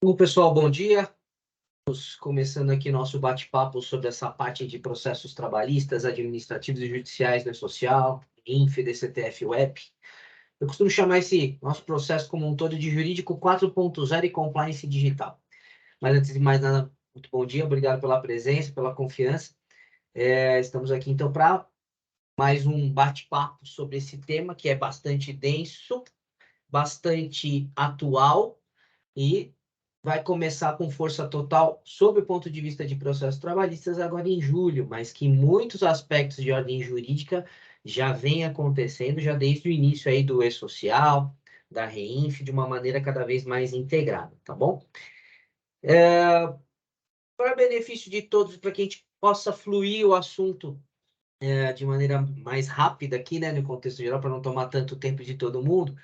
Bom, pessoal, bom dia. Estamos começando aqui nosso bate-papo sobre essa parte de processos trabalhistas, administrativos e judiciais no social, INF, DCTF, web. Eu costumo chamar esse nosso processo como um todo de jurídico 4.0 e compliance digital. Mas antes de mais nada, muito bom dia, obrigado pela presença, pela confiança. Estamos aqui então para mais um bate-papo sobre esse tema que é bastante denso, bastante atual e vai começar com força total sob o ponto de vista de processos trabalhistas agora em julho, mas que muitos aspectos de ordem jurídica já vem acontecendo já desde o início aí do E-Social, da REINF, de uma maneira cada vez mais integrada, tá bom? Para benefício de todos, para que a gente possa fluir o assunto de maneira mais rápida aqui, né, no contexto geral, para não tomar tanto tempo de todo mundo,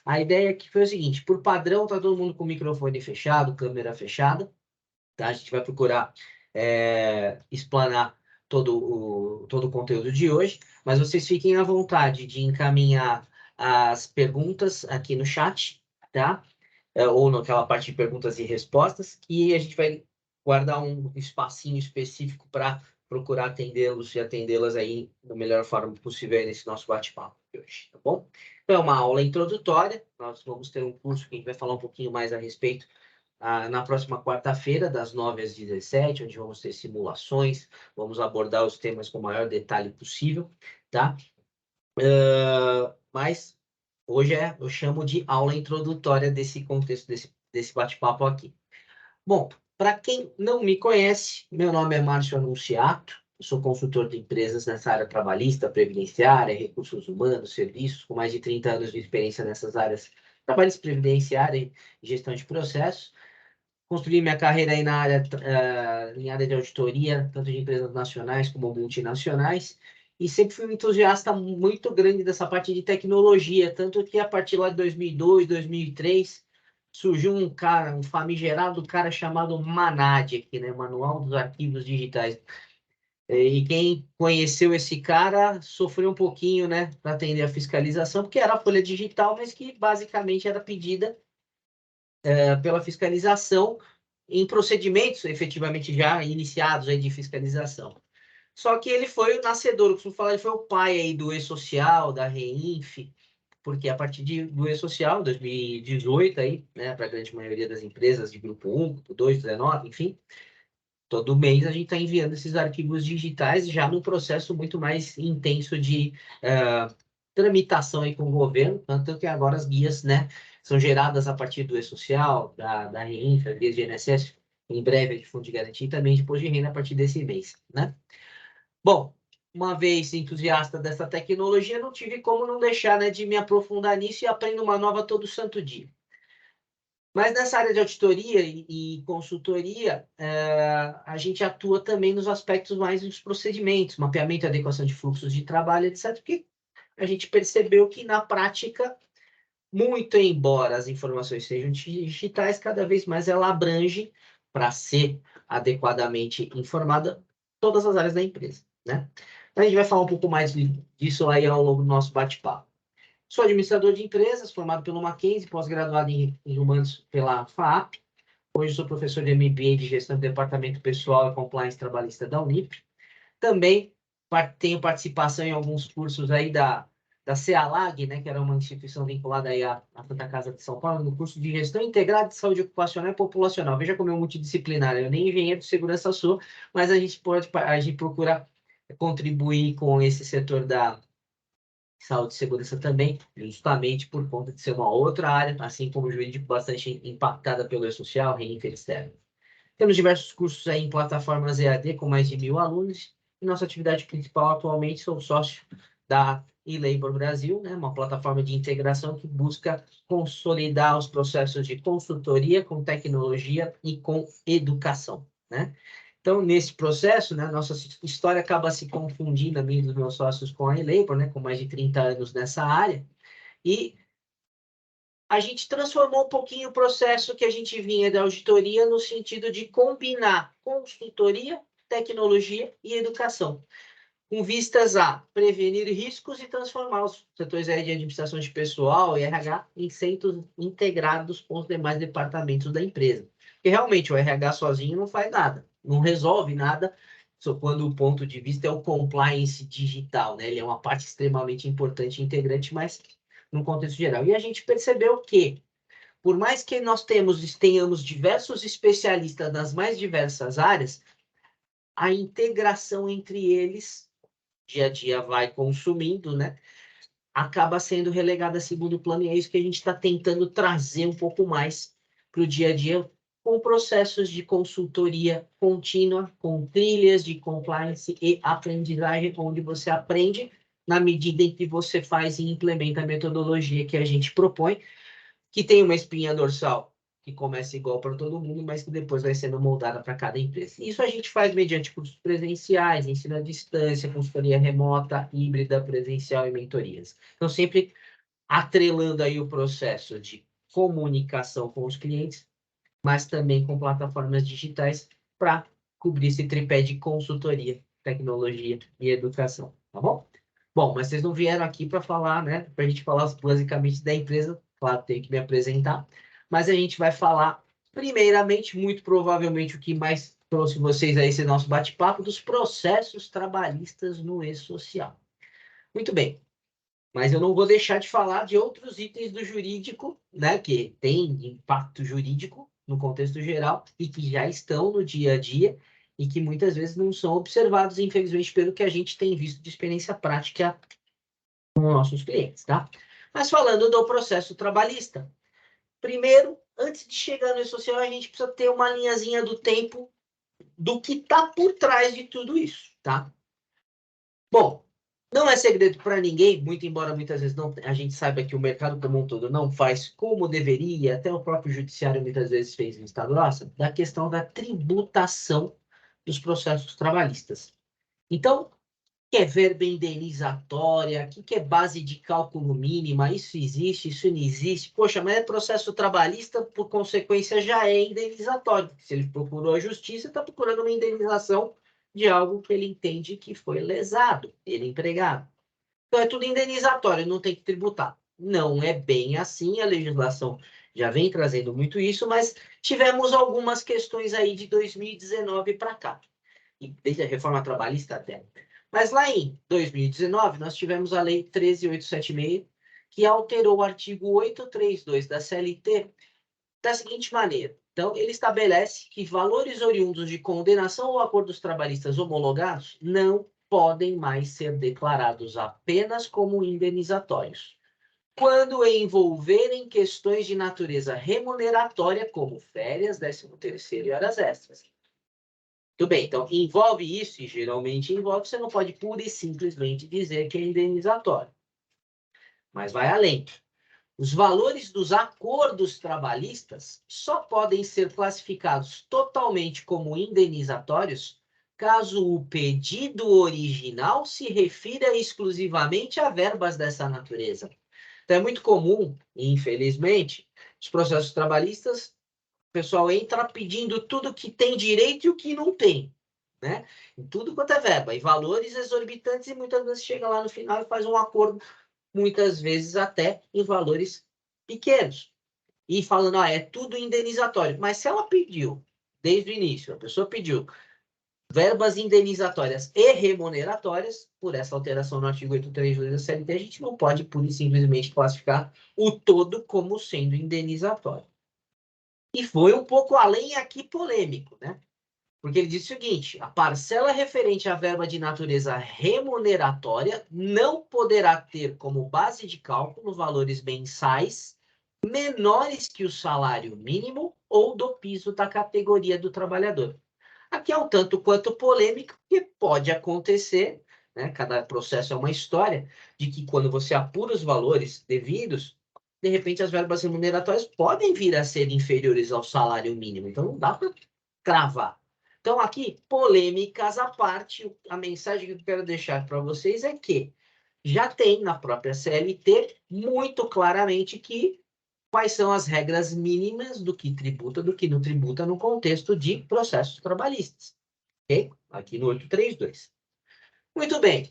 a ideia aqui foi o seguinte: por padrão, tá todo mundo com o microfone fechado, câmera fechada, tá? A gente vai procurar explanar todo o conteúdo de hoje, mas vocês fiquem à vontade de encaminhar as perguntas aqui no chat, tá? Ou naquela parte de perguntas e respostas, e a gente vai guardar um espacinho específico para procurar atendê-los e atendê-las aí da melhor forma possível aí nesse nosso bate-papo de hoje, tá bom? Então, é uma aula introdutória, nós vamos ter um curso que a gente vai falar um pouquinho mais a respeito na próxima quarta-feira, das 9 às 17, onde vamos ter simulações, vamos abordar os temas com o maior detalhe possível, tá? Mas hoje eu chamo de aula introdutória desse contexto, desse bate-papo aqui. Bom, para quem não me conhece, meu nome é Márcio Anunciato, eu sou consultor de empresas nessa área trabalhista, previdenciária, recursos humanos, serviços, com mais de 30 anos de experiência nessas áreas, trabalhista previdenciária e gestão de processos. Construí minha carreira aí na área, em área de auditoria, tanto de empresas nacionais como multinacionais, e sempre fui um entusiasta muito grande dessa parte de tecnologia, tanto que a partir lá de 2002, 2003, surgiu um cara, um famigerado cara chamado Manad aqui, né? Manual dos Arquivos Digitais. E quem conheceu esse cara sofreu um pouquinho, né, para atender a fiscalização, porque era a folha digital, mas que basicamente era pedida pela fiscalização em procedimentos efetivamente já iniciados aí de fiscalização. Só que ele foi o nascedor, eu costumo falar, ele foi o pai aí do E-Social, da REINF, porque a partir do E-Social, 2018 aí, né, para a grande maioria das empresas de grupo 1, grupo 2, 19, enfim, todo mês a gente está enviando esses arquivos digitais já num processo muito mais intenso de tramitação aí com o governo, tanto que agora as guias, né, são geradas a partir do E-Social, da REINF, guias de INSS, em breve de fundo de garantia e também de imposto de renda a partir desse mês, né? Bom, uma vez entusiasta dessa tecnologia, não tive como não deixar, né, de me aprofundar nisso e aprendo uma nova todo santo dia. Mas nessa área de auditoria e consultoria, a gente atua também nos aspectos mais dos procedimentos, mapeamento e adequação de fluxos de trabalho, etc., porque a gente percebeu que, na prática, muito embora as informações sejam digitais, cada vez mais ela abrange, para ser adequadamente informada, todas as áreas da empresa, né? Então, a gente vai falar um pouco mais disso aí ao longo do nosso bate-papo. Sou administrador de empresas, formado pelo Mackenzie, pós-graduado em Humanos pela FAAP. Hoje sou professor de MBA de Gestão do Departamento Pessoal e Compliance Trabalhista da Unip. Também tenho participação em alguns cursos aí da CEALAG, né, que era uma instituição vinculada aí à Santa Casa de São Paulo, no curso de Gestão Integrada de Saúde Ocupacional e Populacional. Veja como é multidisciplinar. Eu nem engenheiro de segurança sou, mas a gente procura contribuir com esse setor da saúde e segurança também, justamente por conta de ser uma outra área, assim como o jurídico, bastante impactada pelo E-Social, REINF, etc. Temos diversos cursos aí em plataformas EAD com mais de 1.000 alunos, e nossa atividade principal atualmente sou sócio da eLabor Brasil, né, uma plataforma de integração que busca consolidar os processos de consultoria com tecnologia e com educação, né? Então, nesse processo, né, nossa história acaba se confundindo, a minha e dos meus sócios, com a eLabor, né, com mais de 30 anos nessa área, e a gente transformou um pouquinho o processo que a gente vinha da auditoria no sentido de combinar consultoria, tecnologia e educação. com vistas a prevenir riscos e transformar os setores de administração de pessoal e RH em centros integrados com os demais departamentos da empresa. Porque realmente o RH sozinho não faz nada, não resolve nada, só quando o ponto de vista é o compliance digital, né? Ele é uma parte extremamente importante e integrante, mas no contexto geral. E a gente percebeu que, por mais que nós tenhamos diversos especialistas nas mais diversas áreas, a integração entre eles dia a dia vai consumindo, né? Acaba sendo relegada a segundo plano, e é isso que a gente está tentando trazer um pouco mais para o dia a dia, com processos de consultoria contínua, com trilhas de compliance e aprendizagem, onde você aprende na medida em que você faz e implementa a metodologia que a gente propõe, que tem uma espinha dorsal que começa igual para todo mundo, mas que depois vai sendo moldada para cada empresa. Isso a gente faz mediante cursos presenciais, ensino à distância, consultoria remota, híbrida, presencial e mentorias. Então, sempre atrelando aí o processo de comunicação com os clientes, mas também com plataformas digitais para cobrir esse tripé de consultoria, tecnologia e educação, tá bom? Bom, mas vocês não vieram aqui para falar, né? Para a gente falar basicamente da empresa, claro, tem que me apresentar, mas a gente vai falar, primeiramente, muito provavelmente, o que mais trouxe vocês a esse nosso bate-papo, dos processos trabalhistas no e-social. Muito bem, mas eu não vou deixar de falar de outros itens do jurídico, né? Que tem impacto jurídico no contexto geral e que já estão no dia a dia e que muitas vezes não são observados, infelizmente, pelo que a gente tem visto de experiência prática com nossos clientes, tá? Mas falando do processo trabalhista, primeiro, antes de chegar no e-social, a gente precisa ter uma linhazinha do tempo do que está por trás de tudo isso, tá? Bom, não é segredo para ninguém, muito embora muitas vezes não, a gente saiba que o mercado como um todo não faz como deveria, até o próprio judiciário muitas vezes fez no estado nosso, da questão da tributação dos processos trabalhistas. Então, o que é verba indenizatória? O que é base de cálculo mínima? Isso existe, isso não existe? Poxa, mas é processo trabalhista, por consequência, já é indenizatório. Se ele procurou a justiça, está procurando uma indenização de algo que ele entende que foi lesado, ele empregado. Então, é tudo indenizatório, não tem que tributar. Não é bem assim, a legislação já vem trazendo muito isso, mas tivemos algumas questões aí de 2019 para cá, e desde a reforma trabalhista até. Mas lá em 2019, nós tivemos a Lei 13.876, que alterou o artigo 832 da CLT da seguinte maneira. Então, ele estabelece que valores oriundos de condenação ou acordos trabalhistas homologados não podem mais ser declarados apenas como indenizatórios, quando envolverem questões de natureza remuneratória, como férias, 13º e horas extras. Tudo bem, então envolve isso, e geralmente envolve, você não pode pura e simplesmente dizer que é indenizatório. Mas vai além. Os valores dos acordos trabalhistas só podem ser classificados totalmente como indenizatórios caso o pedido original se refira exclusivamente a verbas dessa natureza. Então é muito comum, infelizmente, os processos trabalhistas, o pessoal entra pedindo tudo que tem direito e o que não tem, né? Em tudo quanto é verba, e valores exorbitantes, e muitas vezes chega lá no final e faz um acordo, muitas vezes até em valores pequenos. E falando, é tudo indenizatório. Mas se ela pediu, desde o início, a pessoa pediu verbas indenizatórias e remuneratórias, por essa alteração no artigo 832 da CLT, a gente não pode pura e simplesmente classificar o todo como sendo indenizatório. E foi um pouco além aqui polêmico, né? Porque ele diz o seguinte: a parcela referente à verba de natureza remuneratória não poderá ter como base de cálculo valores mensais menores que o salário mínimo ou do piso da categoria do trabalhador. Aqui é um tanto quanto polêmico, porque pode acontecer, né? Cada processo é uma história, de que quando você apura os valores devidos, de repente as verbas remuneratórias podem vir a ser inferiores ao salário mínimo. Então não dá para cravar. Então, aqui, polêmicas à parte, a mensagem que eu quero deixar para vocês é que já tem na própria CLT muito claramente que quais são as regras mínimas do que tributa, do que não tributa no contexto de processos trabalhistas. Ok? Aqui no 832. Muito bem,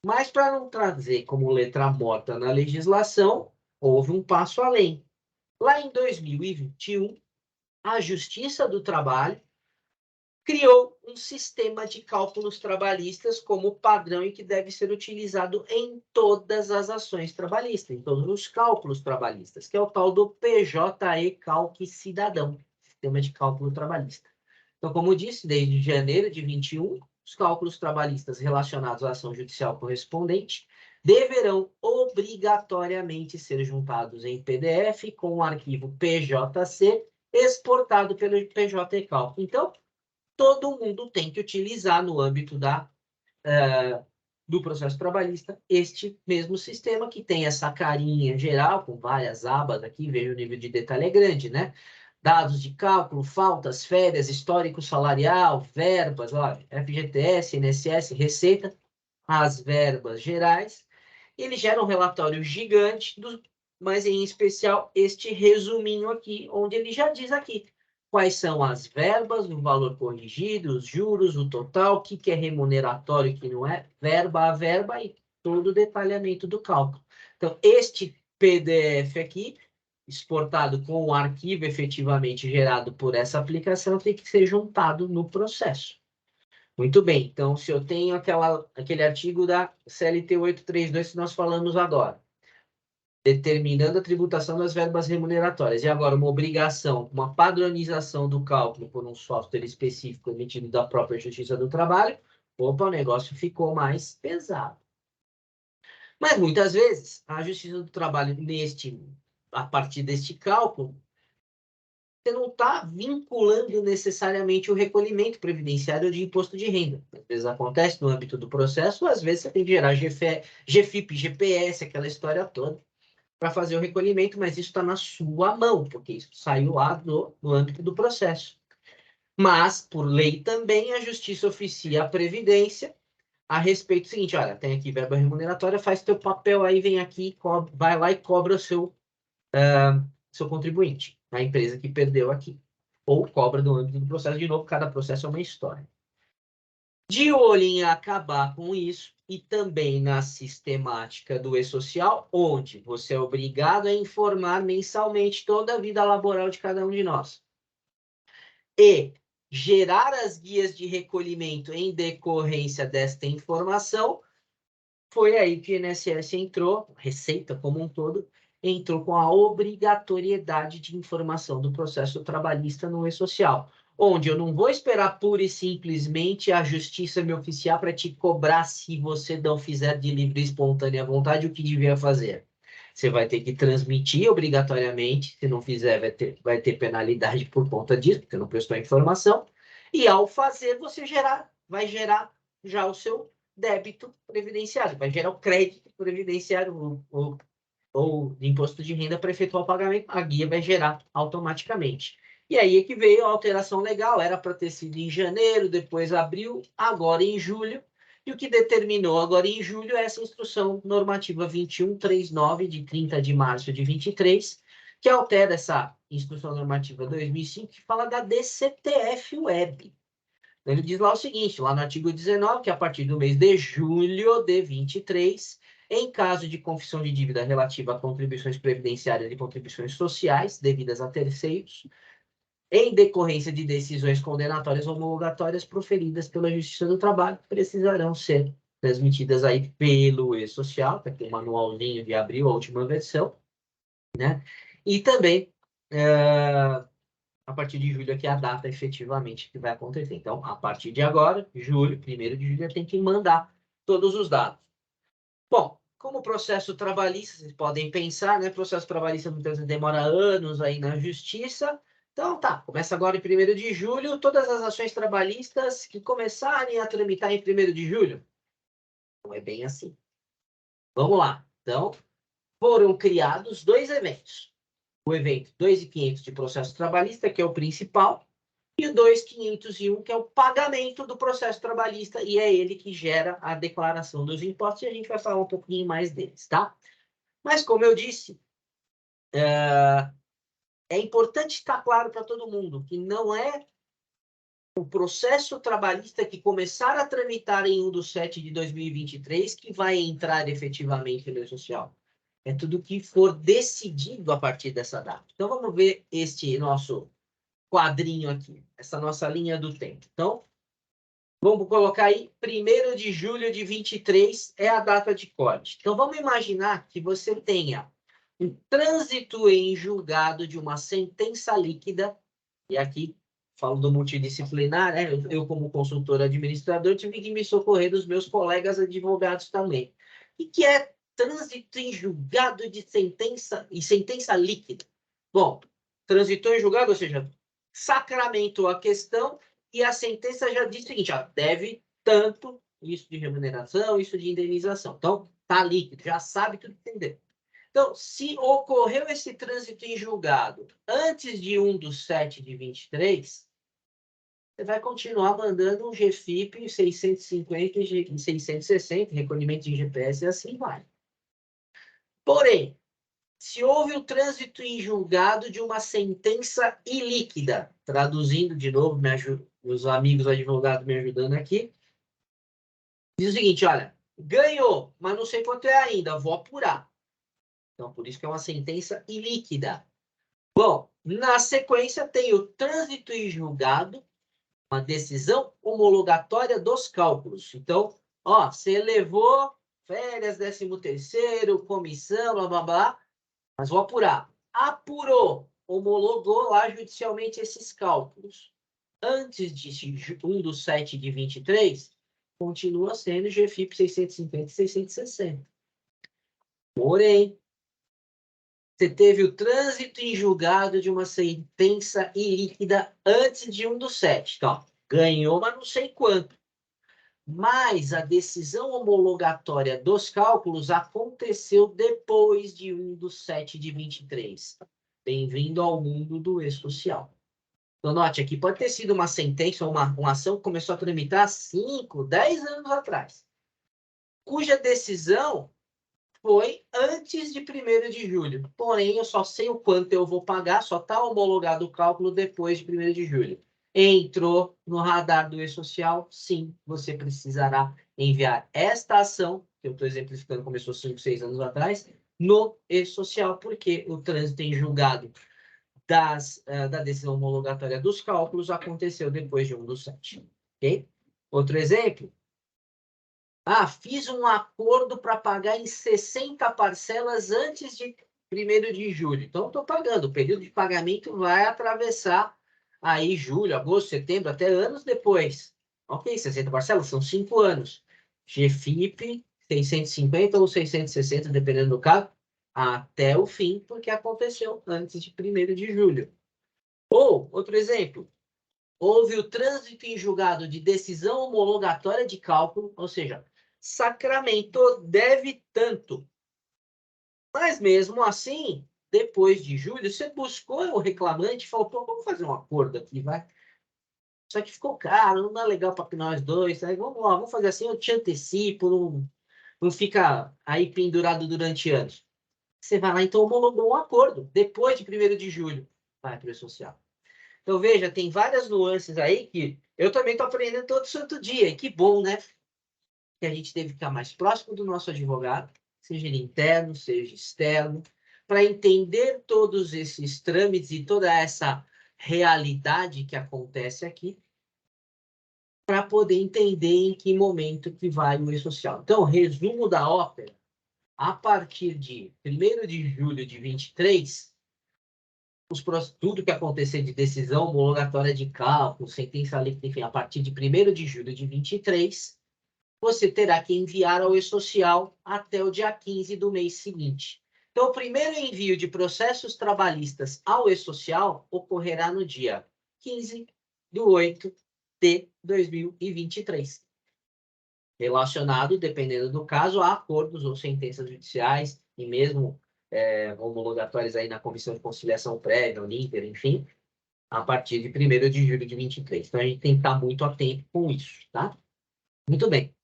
mas para não trazer como letra morta na legislação, houve um passo além. Lá em 2021, a Justiça do Trabalho criou um sistema de cálculos trabalhistas como padrão e que deve ser utilizado em todas as ações trabalhistas, em todos os cálculos trabalhistas, que é o tal do PJE Calc Cidadão, Sistema de Cálculo Trabalhista. Então, como disse, desde janeiro de 21, os cálculos trabalhistas relacionados à ação judicial correspondente deverão obrigatoriamente ser juntados em PDF com o arquivo PJC exportado pelo PJE Calc. Então, todo mundo tem que utilizar no âmbito do processo trabalhista este mesmo sistema que tem essa carinha geral com várias abas aqui, veja o nível de detalhe é grande, né? Dados de cálculo, faltas, férias, histórico salarial, verbas, ó, FGTS, INSS, Receita, as verbas gerais. Ele gera um relatório gigante, mas em especial este resuminho aqui, onde ele já diz aqui quais são as verbas, o valor corrigido, os juros, o total, o que é remuneratório e o que não é, verba a verba e todo o detalhamento do cálculo. Então, este PDF aqui, exportado com o arquivo efetivamente gerado por essa aplicação, tem que ser juntado no processo. Muito bem, então, se eu tenho aquele artigo da CLT 832 que nós falamos agora, determinando a tributação das verbas remuneratórias. E agora, uma obrigação, uma padronização do cálculo por um software específico emitido da própria Justiça do Trabalho, opa, o negócio ficou mais pesado. Mas, muitas vezes, a Justiça do Trabalho, a partir deste cálculo, você não está vinculando necessariamente o recolhimento previdenciário de imposto de renda. Às vezes acontece no âmbito do processo, às vezes você tem que gerar GFIP, GPS, aquela história toda, para fazer o recolhimento, mas isso está na sua mão, porque isso saiu lá no âmbito do processo. Mas, por lei também, a Justiça oficia a Previdência a respeito do seguinte, olha, tem aqui verba remuneratória, faz teu papel aí, vem aqui, vai lá e cobra o seu contribuinte, a empresa que perdeu aqui. Ou cobra no âmbito do processo, de novo, cada processo é uma história. De olho em acabar com isso, e também na sistemática do e-social, onde você é obrigado a informar mensalmente toda a vida laboral de cada um de nós. E gerar as guias de recolhimento em decorrência desta informação, foi aí que o INSS entrou, Receita como um todo, entrou com a obrigatoriedade de informação do processo trabalhista no e-social, onde eu não vou esperar pura e simplesmente a justiça me oficiar para te cobrar se você não fizer de livre e espontânea vontade o que devia fazer. Você vai ter que transmitir obrigatoriamente, se não fizer vai ter penalidade por conta disso, porque não prestou a informação, e ao fazer você vai gerar já o seu débito previdenciário, vai gerar o crédito previdenciário ou imposto de renda para efetuar o pagamento, a guia vai gerar automaticamente. E aí é que veio a alteração legal, era para ter sido em janeiro, depois abril, agora em julho, e o que determinou agora em julho é essa instrução normativa 2139, de 30 de março de 23, que altera essa instrução normativa 2005, que fala da DCTF Web. Ele diz lá o seguinte, lá no artigo 19, que a partir do mês de julho de 23, em caso de confissão de dívida relativa a contribuições previdenciárias e contribuições sociais devidas a terceiros, em decorrência de decisões condenatórias ou homologatórias proferidas pela Justiça do Trabalho, precisarão ser transmitidas aí pelo e-social, tá aqui o manualzinho de abril, a última versão, né? E também a partir de julho, que é a data efetivamente que vai acontecer. Então, a partir de agora, julho, 1º de julho, tem que mandar todos os dados. Bom, como processo trabalhista, vocês podem pensar, né? Processo trabalhista muitas vezes demora anos aí na justiça. Então, tá, começa agora em 1º de julho, todas as ações trabalhistas que começarem a tramitar em 1º de julho. Não é bem assim. Vamos lá. Então, foram criados 2 eventos. O evento 2.500 de processo trabalhista, que é o principal, e o 2.501, que é o pagamento do processo trabalhista, e é ele que gera a declaração dos impostos, e a gente vai falar um pouquinho mais deles, tá? Mas, como eu disse, é importante estar claro para todo mundo que não é o processo trabalhista que começar a tramitar em 1/7 de 2023 que vai entrar efetivamente no E-Social. É tudo que for decidido a partir dessa data. Então, vamos ver este nosso quadrinho aqui, essa nossa linha do tempo. Então, vamos colocar aí, 1º de julho de 23 é a data de corte. Então, vamos imaginar que você tenha um trânsito em julgado de uma sentença líquida, e aqui falo do multidisciplinar, né? Eu, como consultor administrador, tive que me socorrer dos meus colegas advogados também. O que é trânsito em julgado de sentença e sentença líquida? Bom, transitou em julgado, ou seja, sacramentou a questão e a sentença já diz o seguinte, ó, deve tanto isso de remuneração, isso de indenização. Então, tá líquido, já sabe tudo entender. Então, se ocorreu esse trânsito em julgado antes de 1/7 de 23, você vai continuar mandando um GFIP 650 e 660, recolhimento de GPS, e assim vai. Porém, se houve o trânsito em julgado de uma sentença ilíquida, traduzindo de novo, meus amigos advogados me ajudando aqui, diz o seguinte, olha, ganhou, mas não sei quanto é ainda, vou apurar. Então, por isso que é uma sentença ilíquida. Bom, na sequência tem o trânsito em julgado, uma decisão homologatória dos cálculos. Então, ó, você levou férias, 13º, comissão, blá, blá, blá, mas vou apurar. Apurou, homologou lá judicialmente esses cálculos. Antes de 1/7 de 23, continua sendo GFIP 650 e 660. Porém, você teve o trânsito em julgado de uma sentença ilíquida antes de 1/7. Então, ganhou, mas não sei quanto. Mas a decisão homologatória dos cálculos aconteceu depois de 1/7 de 23. Bem-vindo ao mundo do E-Social. Então, note, aqui pode ter sido uma sentença ou uma ação que começou a tramitar 5, 10 anos atrás, cuja decisão foi antes de 1º de julho. Porém, eu só sei o quanto eu vou pagar, só está homologado o cálculo depois de 1º de julho. Entrou no radar do E-Social, sim, você precisará enviar esta ação, que eu estou exemplificando, começou 5, 6 anos atrás, no E-Social, porque o trânsito em julgado da decisão homologatória dos cálculos aconteceu depois de 1/7. Ok? Outro exemplo, fiz um acordo para pagar em 60 parcelas antes de 1º de julho. Então, estou pagando. O período de pagamento vai atravessar aí julho, agosto, setembro, até anos depois. Ok, 60 parcelas são 5 anos. GFIP 650 ou 660, dependendo do caso, até o fim, porque aconteceu antes de 1º de julho. Ou, outro exemplo, houve o trânsito em julgado de decisão homologatória de cálculo, ou seja, sacramentou, deve tanto. Mas mesmo assim, depois de julho, você buscou o reclamante e falou, pô, vamos fazer um acordo aqui, vai. Só que ficou caro, não dá legal para nós dois, aí vamos lá, vamos fazer assim, eu te antecipo, não fica aí pendurado durante anos. Você vai lá, então homologou um acordo, depois de 1º de julho, vai para o social. Então, veja, tem várias nuances aí que eu também estou aprendendo todo santo dia. E que bom, né? Que a gente deve ficar mais próximo do nosso advogado, seja ele interno, seja externo, para entender todos esses trâmites e toda essa realidade que acontece aqui, para poder entender em que momento que vai o E-Social. Então, resumo da ópera, a partir de 1º de julho de 23, tudo que acontecer de decisão homologatória de cálculo, sentença líquida, enfim, a partir de 1º de julho de 23, você terá que enviar ao E-Social até o dia 15 do mês seguinte. Então, o primeiro envio de processos trabalhistas ao E-Social ocorrerá no dia 15/8 de 2023. Relacionado, dependendo do caso, a acordos ou sentenças judiciais e mesmo homologatórias aí na Comissão de Conciliação Prévia, o NINTER, enfim, a partir de 1º de julho de 23. Então, a gente tem que estar muito atento com isso, tá? Muito bem.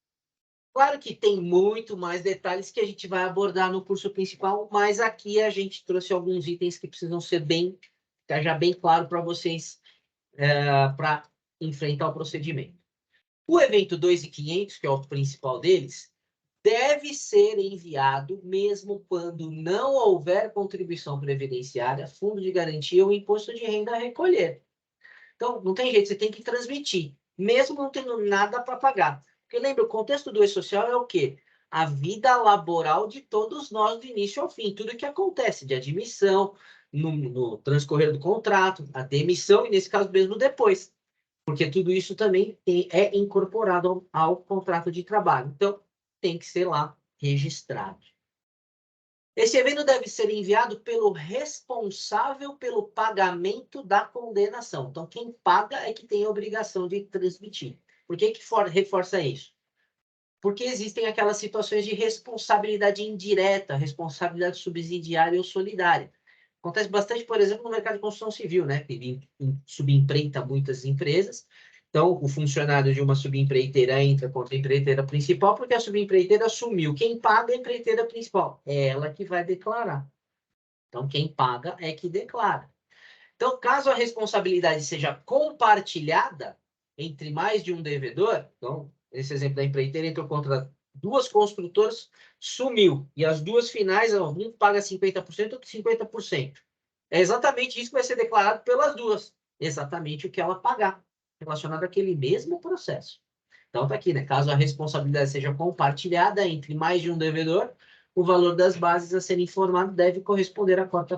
Claro que tem muito mais detalhes que a gente vai abordar no curso principal, mas aqui a gente trouxe alguns itens que precisam ser já bem claro para vocês, para enfrentar o procedimento. O evento 2.500, que é o principal deles, deve ser enviado mesmo quando não houver contribuição previdenciária, fundo de garantia ou imposto de renda a recolher. Então, não tem jeito, você tem que transmitir, mesmo não tendo nada para pagar. Porque lembra, o contexto do E-Social é o quê? A vida laboral de todos nós, do início ao fim. Tudo que acontece, de admissão, no transcorrer do contrato, a demissão e, nesse caso mesmo, depois. Porque tudo isso também é incorporado ao contrato de trabalho. Então, tem que ser lá registrado. Esse evento deve ser enviado pelo responsável pelo pagamento da condenação. Então, quem paga é que tem a obrigação de transmitir. Por que reforça isso? Porque existem aquelas situações de responsabilidade indireta, responsabilidade subsidiária ou solidária. Acontece bastante, por exemplo, no mercado de construção civil, né? Que subempreita muitas empresas. Então, o funcionário de uma subempreiteira entra contra a empreiteira principal porque a subempreiteira assumiu. Quem paga é a empreiteira principal. É ela que vai declarar. Então, quem paga é que declara. Então, caso a responsabilidade seja compartilhada entre mais de um devedor, então, esse exemplo da empreiteira entrou contra duas construtoras, sumiu. E as duas finais, um paga 50%, outro 50%. É exatamente isso que vai ser declarado pelas duas. Exatamente o que ela pagar, relacionado àquele mesmo processo. Então, está aqui, né? Caso a responsabilidade seja compartilhada entre mais de um devedor, o valor das bases a ser informado deve corresponder à cota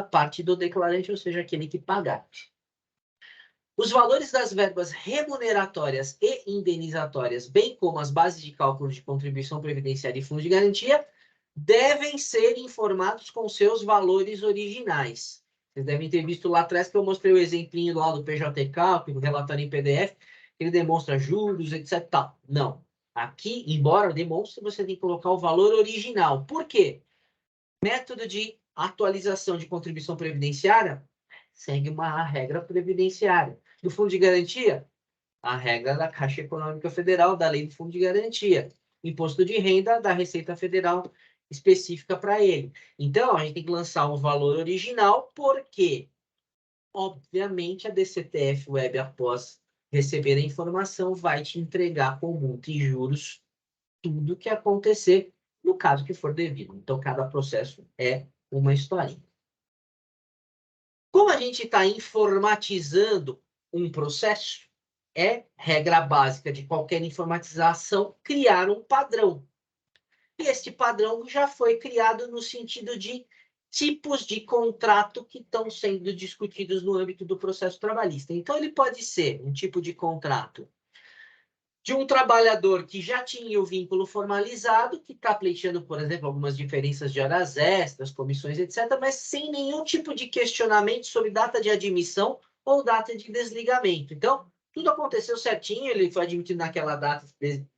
parte do declarante, ou seja, aquele que pagar. Os valores das verbas remuneratórias e indenizatórias, bem como as bases de cálculo de contribuição previdenciária e fundo de garantia, devem ser informados com seus valores originais. Vocês devem ter visto lá atrás que eu mostrei o exemplinho lá do PJK, o relatório em PDF, que ele demonstra juros, etc. Tal. Não. Aqui, embora demonstre, você tem que colocar o valor original. Por quê? Método de atualização de contribuição previdenciária segue uma regra previdenciária. Do fundo de garantia, a regra da Caixa Econômica Federal, da Lei do Fundo de Garantia. Imposto de renda da Receita Federal específica para ele. Então, a gente tem que lançar o valor original, porque, obviamente, a DCTF Web, após receber a informação, vai te entregar com multa e juros tudo que acontecer, no caso que for devido. Então, cada processo é uma historinha. Como a gente está informatizando um processo, é regra básica de qualquer informatização criar um padrão. E este padrão já foi criado no sentido de tipos de contrato que estão sendo discutidos no âmbito do processo trabalhista. Então, ele pode ser um tipo de contrato de um trabalhador que já tinha o vínculo formalizado, que está pleiteando, por exemplo, algumas diferenças de horas extras, comissões, etc., mas sem nenhum tipo de questionamento sobre data de admissão ou data de desligamento. Então, tudo aconteceu certinho, ele foi admitido naquela data,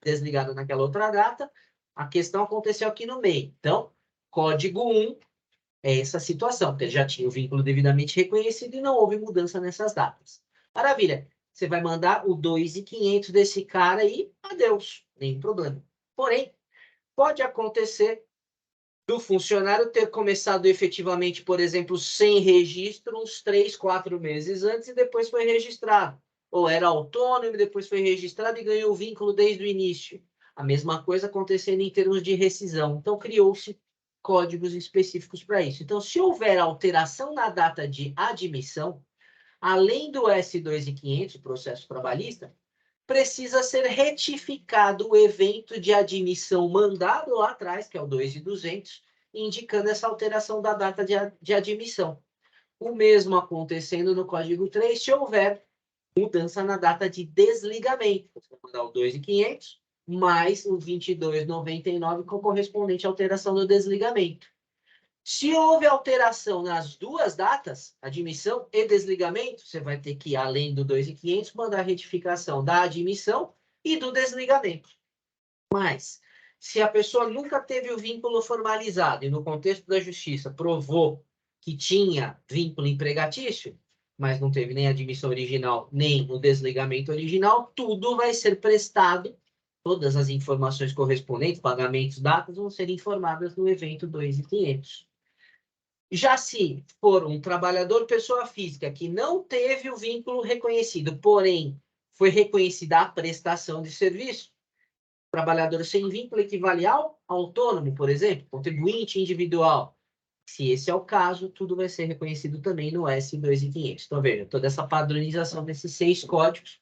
desligado naquela outra data, a questão aconteceu aqui no meio. Então, código 1 é essa situação, porque ele já tinha o vínculo devidamente reconhecido e não houve mudança nessas datas. Maravilha. Você vai mandar o 2.500 desse cara aí, adeus, nenhum problema. Porém, pode acontecer do funcionário ter começado efetivamente, por exemplo, sem registro, uns 3, 4 meses antes e depois foi registrado. Ou era autônomo, depois foi registrado e ganhou o vínculo desde o início. A mesma coisa acontecendo em termos de rescisão. Então, criou-se códigos específicos para isso. Então, se houver alteração na data de admissão, além do S2.500, processo trabalhista, precisa ser retificado o evento de admissão mandado lá atrás, que é o 2.200, indicando essa alteração da data de admissão. O mesmo acontecendo no código 3, se houver mudança na data de desligamento. Você vai mandar o 2.500 mais o 22.99 com correspondente alteração do desligamento. Se houve alteração nas duas datas, admissão e desligamento, você vai ter que, além do 2.500, mandar a retificação da admissão e do desligamento. Mas, se a pessoa nunca teve o vínculo formalizado e, no contexto da justiça, provou que tinha vínculo empregatício, mas não teve nem a admissão original, nem o desligamento original, tudo vai ser prestado, todas as informações correspondentes, pagamentos, datas, vão ser informadas no evento 2.500. Já se for um trabalhador pessoa física que não teve o vínculo reconhecido, porém foi reconhecida a prestação de serviço, trabalhador sem vínculo equivale ao autônomo, por exemplo, contribuinte individual. Se esse é o caso, tudo vai ser reconhecido também no S2500. Então, veja, toda essa padronização desses 6 códigos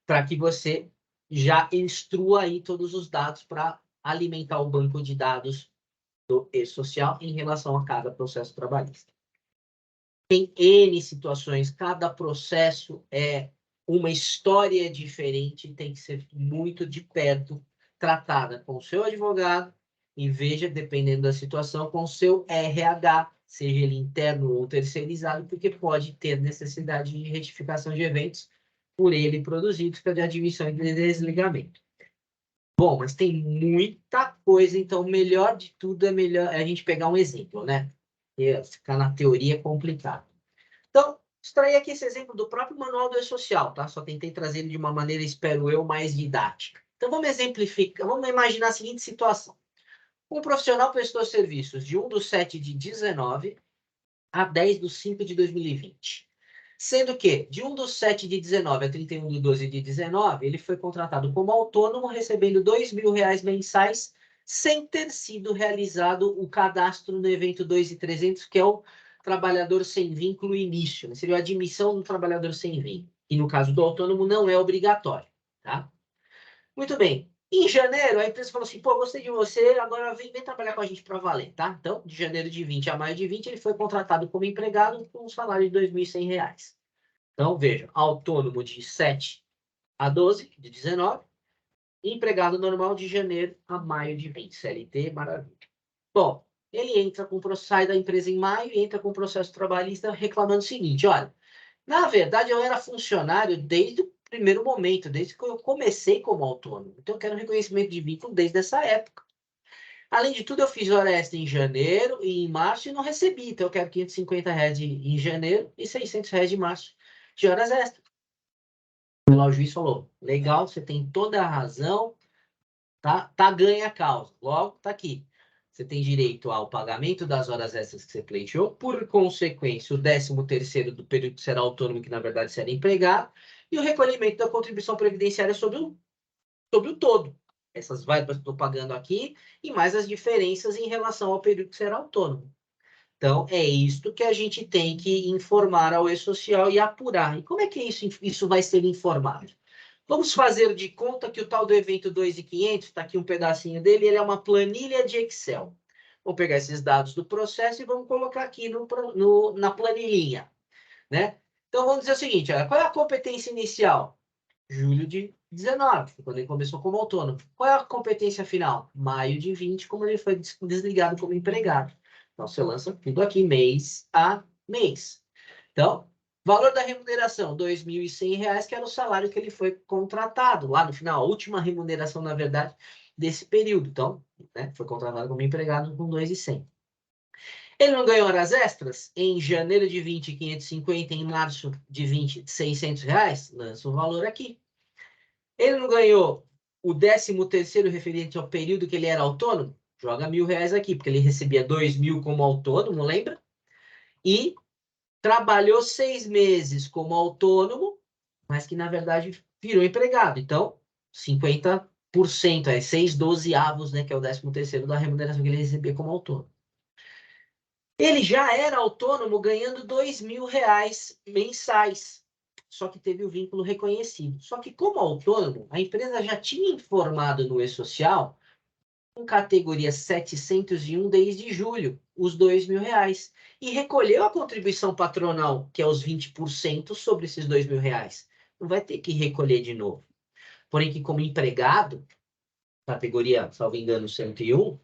para que você já instrua aí todos os dados para alimentar o banco de dados do e-social em relação a cada processo trabalhista. Tem N situações, cada processo é uma história diferente, tem que ser muito de perto tratada com o seu advogado e veja, dependendo da situação, com o seu RH, seja ele interno ou terceirizado, porque pode ter necessidade de retificação de eventos por ele produzidos, que é de admissão e de desligamento. Bom, mas tem muita coisa, então o melhor de tudo é melhor a gente pegar um exemplo, né? Porque ficar na teoria é complicado. Então, extraí aqui esse exemplo do próprio Manual do E-Social, tá? Só tentei trazer ele de uma maneira, espero eu, mais didática. Então, vamos exemplificar, vamos imaginar a seguinte situação. Um profissional prestou serviços de 1/7/19 a 10/5/2020. Sendo que, de 1/7/19 a 31/12/19, ele foi contratado como autônomo, recebendo R$ 2.000 mensais, sem ter sido realizado o cadastro no evento 2.300, que é o trabalhador sem vínculo início, né? Seria a admissão do trabalhador sem vínculo. E no caso do autônomo, não é obrigatório, tá? Muito bem. Em janeiro, a empresa falou assim, pô, gostei de você, agora vem trabalhar com a gente para valer, tá? Então, de janeiro de 20 a maio de 20, ele foi contratado como empregado com um salário de R$ 2.100. Então, veja, autônomo de 7 a 12, de 19, empregado normal de janeiro a maio de 20, CLT, maravilha. Bom, ele entra sai da empresa em maio e entra com o processo trabalhista reclamando o seguinte, olha, na verdade, eu era funcionário desde o primeiro momento, desde que eu comecei como autônomo. Então, eu quero um reconhecimento de vínculo desde essa época. Além de tudo, eu fiz hora extra em janeiro e em março e não recebi. Então, eu quero R$ 550 em janeiro e R$ 600 de março de horas extras. O juiz falou, legal, você tem toda a razão, tá ganha a causa. Logo, tá aqui. Você tem direito ao pagamento das horas extras que você pleiteou, por consequência, o 13º do período que será autônomo, que na verdade será empregado, e o recolhimento da contribuição previdenciária sobre o todo. Essas verbas que estou pagando aqui, e mais as diferenças em relação ao período que será autônomo. Então, é isto que a gente tem que informar ao E-Social e apurar. E como é que isso vai ser informado? Vamos fazer de conta que o tal do evento 2.500, está aqui um pedacinho dele, ele é uma planilha de Excel. Vamos pegar esses dados do processo e vamos colocar aqui na planilhinha, né? Então, vamos dizer o seguinte, olha, qual é a competência inicial? Julho de 19, quando ele começou como autônomo. Qual é a competência final? Maio de 20, como ele foi desligado como empregado. Então, você lança tudo aqui, mês a mês. Então, valor da remuneração, R$ 2.100, que era o salário que ele foi contratado. Lá no final, a última remuneração, na verdade, desse período. Então, né, foi contratado como empregado com R$ 2.100. Ele não ganhou horas extras? Em janeiro de 20, 550, em março de 20, R$ 600, lança o valor aqui. Ele não ganhou o 13º referente ao período que ele era autônomo? Joga R$ 1.000 aqui, porque ele recebia 2.000 como autônomo, lembra? E trabalhou 6 meses como autônomo, mas que, na verdade, virou empregado. Então, 50%, 6/12, né, que é o 13º da remuneração que ele recebia como autônomo. Ele já era autônomo ganhando R$ 2.000 mensais, só que teve o vínculo reconhecido. Só que, como autônomo, a empresa já tinha informado no E-Social, com categoria 701 desde julho, os R$ 2.000, e recolheu a contribuição patronal, que é os 20% sobre esses R$ 2.000. Não vai ter que recolher de novo. Porém, que como empregado, categoria, salvo engano, 101,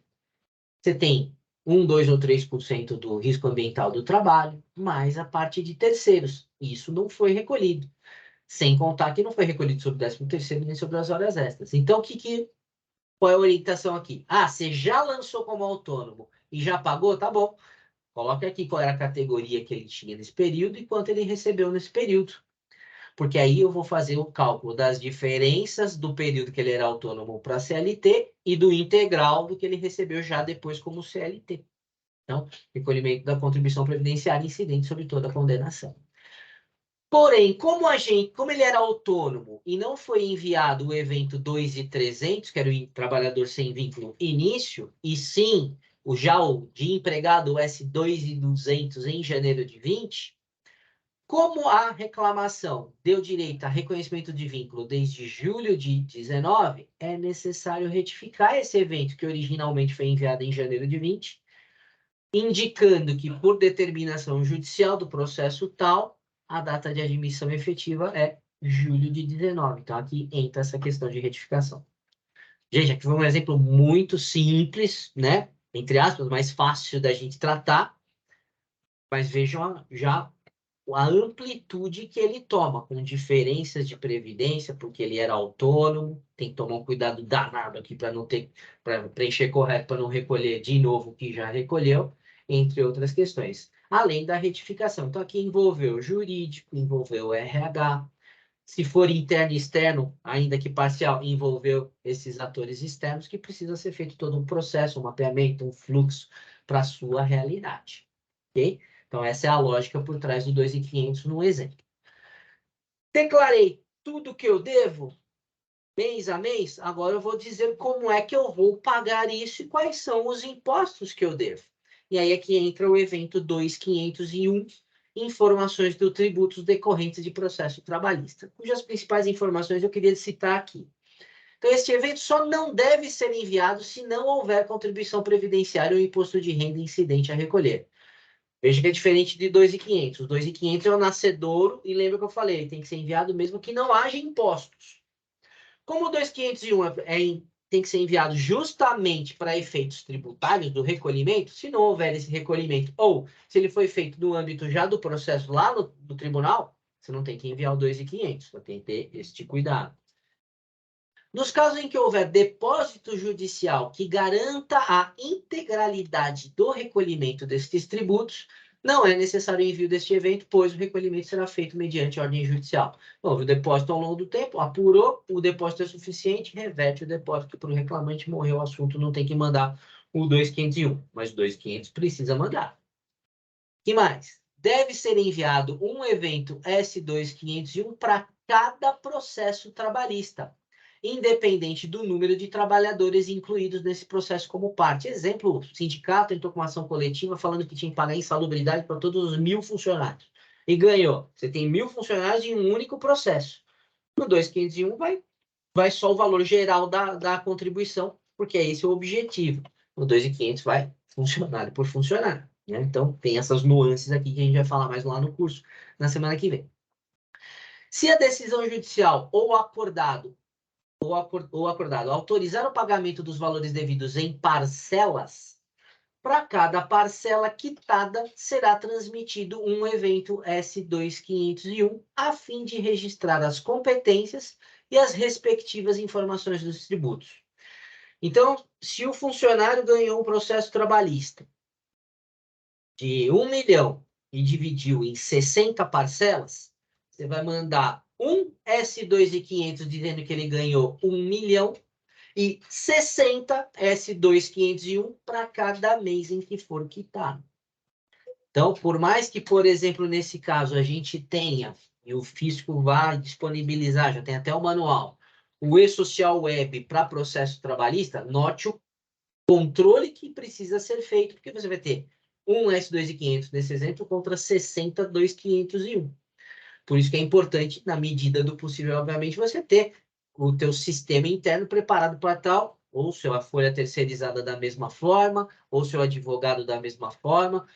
você tem 1, 2 ou 3% do risco ambiental do trabalho, mais a parte de terceiros. Isso não foi recolhido. Sem contar que não foi recolhido sobre o 13º nem sobre as horas extras. Então, qual é a orientação aqui? Ah, você já lançou como autônomo e já pagou? Tá bom. Coloque aqui qual era a categoria que ele tinha nesse período e quanto ele recebeu nesse período. Porque aí eu vou fazer o cálculo das diferenças do período que ele era autônomo para CLT e do integral do que ele recebeu já depois como CLT. Então, recolhimento da contribuição previdenciária incidente sobre toda a condenação. Porém, como ele era autônomo e não foi enviado o evento 2.300, que era o trabalhador sem vínculo início, e sim o de empregado, o S2.200 em janeiro de 20, como a reclamação deu direito a reconhecimento de vínculo desde julho de 19, é necessário retificar esse evento que originalmente foi enviado em janeiro de 20, indicando que, por determinação judicial do processo tal, a data de admissão efetiva é julho de 19. Então, aqui entra essa questão de retificação. Gente, aqui foi um exemplo muito simples, né? Entre aspas, mais fácil da gente tratar, mas vejam já a amplitude que ele toma, com diferenças de previdência, porque ele era autônomo, tem que tomar um cuidado danado aqui para não ter, para preencher correto, para não recolher de novo o que já recolheu, entre outras questões. Além da retificação. Então, aqui envolveu jurídico, envolveu RH, se for interno e externo, ainda que parcial, envolveu esses atores externos, que precisa ser feito todo um processo, um mapeamento, um fluxo para a sua realidade. Ok? Então, essa é a lógica por trás do 2.500 no exemplo. Declarei tudo que eu devo, mês a mês, agora eu vou dizer como é que eu vou pagar isso e quais são os impostos que eu devo. E aí aqui entra o evento 2.501, informações do tributos decorrentes de processo trabalhista, cujas principais informações eu queria citar aqui. Então, este evento só não deve ser enviado se não houver contribuição previdenciária ou imposto de renda incidente a recolher. Veja que é diferente de 2.500. O 2.500 é o nascedouro, e lembra que eu falei, tem que ser enviado mesmo que não haja impostos. Como o 2.501 tem que ser enviado justamente para efeitos tributários do recolhimento, se não houver esse recolhimento, ou se ele foi feito no âmbito já do processo lá no tribunal, você não tem que enviar o 2.500, você tem que ter este cuidado. Nos casos em que houver depósito judicial que garanta a integralidade do recolhimento destes tributos, não é necessário o envio deste evento, pois o recolhimento será feito mediante ordem judicial. Houve o depósito ao longo do tempo, apurou, o depósito é suficiente, reverte o depósito para o reclamante, morreu o assunto, não tem que mandar o 2.501, mas o 2.500 precisa mandar. E mais? Deve ser enviado um evento S2.501 para cada processo trabalhista, independente do número de trabalhadores incluídos nesse processo como parte. Exemplo, o sindicato entrou com uma ação coletiva falando que tinha que pagar insalubridade para todos os 1.000 funcionários. E ganhou. Você tem 1.000 funcionários em um único processo. No 2.501 vai só o valor geral da contribuição, porque é esse o objetivo. No 2.500 vai funcionário por funcionário. Né? Então, tem essas nuances aqui que a gente vai falar mais lá no curso, na semana que vem. Se a decisão judicial ou acordado autorizar o pagamento dos valores devidos em parcelas, para cada parcela quitada será transmitido um evento S2.501 a fim de registrar as competências e as respectivas informações dos tributos. Então, se o funcionário ganhou um processo trabalhista de 1 milhão e dividiu em 60 parcelas, você vai mandar um S2.500 dizendo que ele ganhou 1 milhão e 60 S2.501 para cada mês em que for quitado. Então, por mais que, por exemplo, nesse caso, a gente tenha, e o fisco vai disponibilizar, já tem até o manual, o e-social web para processo trabalhista, note o controle que precisa ser feito, porque você vai ter um S2.500 nesse exemplo contra 60 2.501. Por isso que é importante, na medida do possível, obviamente, você ter o teu sistema interno preparado para tal, ou sua folha terceirizada da mesma forma, ou seu advogado da mesma forma.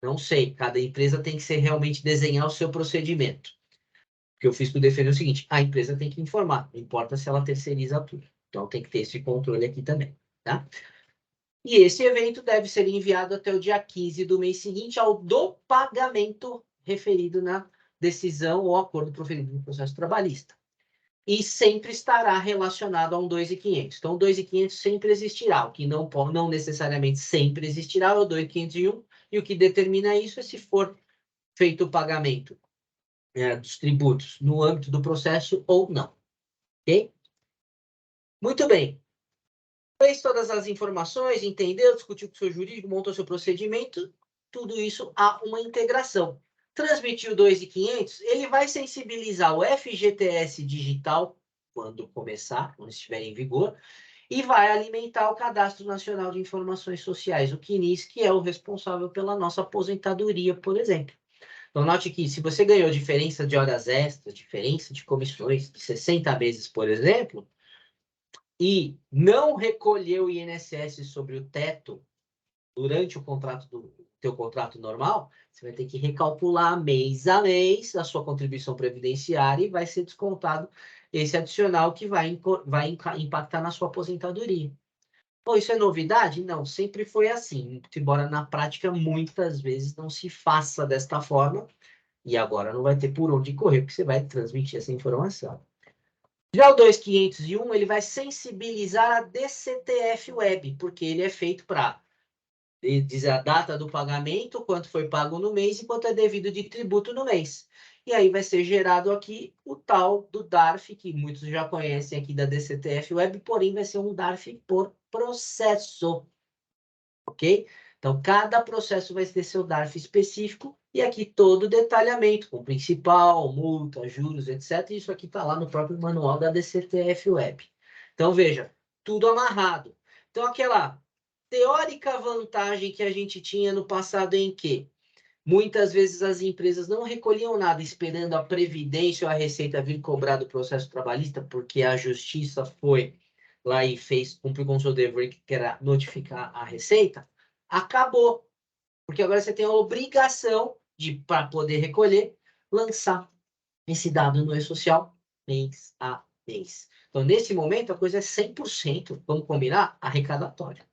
Não sei, cada empresa tem que ser realmente desenhar o seu procedimento. O que eu fiz com o defender é o seguinte, a empresa tem que informar, não importa se ela terceiriza tudo. Então tem que ter esse controle aqui também, tá? E esse evento deve ser enviado até o dia 15 do mês seguinte ao do pagamento referido na decisão ou acordo proferido no processo trabalhista. E sempre estará relacionado a um 2.500. Então, o 2.500 sempre existirá. O que não necessariamente sempre existirá é o 2.501. E o que determina isso é se for feito o pagamento dos tributos no âmbito do processo ou não. Ok? Muito bem. fez todas as informações, entendeu, discutiu com o seu jurídico, montou seu procedimento, tudo isso há uma integração. Transmitiu 2.500, ele vai sensibilizar o FGTS digital, quando começar, quando estiver em vigor, e vai alimentar o Cadastro Nacional de Informações Sociais, o CNIS, que é o responsável pela nossa aposentadoria, por exemplo. Então, note que se você ganhou diferença de horas extras, diferença de comissões de 60 meses, por exemplo, e não recolheu o INSS sobre o teto durante o contrato do teu contrato normal, você vai ter que recalcular mês a mês a sua contribuição previdenciária e vai ser descontado esse adicional que vai impactar na sua aposentadoria. Bom, isso é novidade? Não, sempre foi assim, embora na prática muitas vezes não se faça desta forma, e agora não vai ter por onde correr, porque você vai transmitir essa informação. Já o 2.501, ele vai sensibilizar a DCTF Web, porque ele é feito para dizer a data do pagamento, quanto foi pago no mês e quanto é devido de tributo no mês. E aí vai ser gerado aqui o tal do DARF, que muitos já conhecem aqui da DCTF Web, porém vai ser um DARF por processo, ok? Então, cada processo vai ter seu DARF específico e aqui todo o detalhamento, com principal, multa, juros, etc. Isso aqui está lá no próprio manual da DCTF Web. Então, veja, tudo amarrado. Então, aquela teórica vantagem que a gente tinha no passado em que muitas vezes as empresas não recolhiam nada esperando a Previdência ou a Receita vir cobrar do processo trabalhista, porque a Justiça foi lá e cumpriu com o seu dever, que era notificar a Receita, acabou. Porque agora você tem a obrigação de, para poder recolher, lançar esse dado no E-Social mês a mês. Então, nesse momento, a coisa é 100%, vamos combinar, arrecadatória.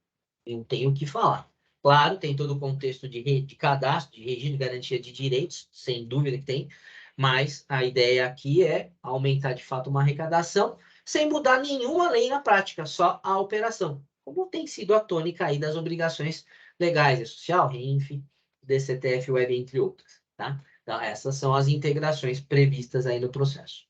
Não tenho o que falar. Claro, tem todo o contexto de cadastro, de regime de garantia de direitos, sem dúvida que tem, mas a ideia aqui é aumentar de fato uma arrecadação sem mudar nenhuma lei na prática, só a operação, como tem sido a tônica aí das obrigações legais, social, RENF, DCTF Web, entre outras, tá? Então, essas são as integrações previstas aí no processo.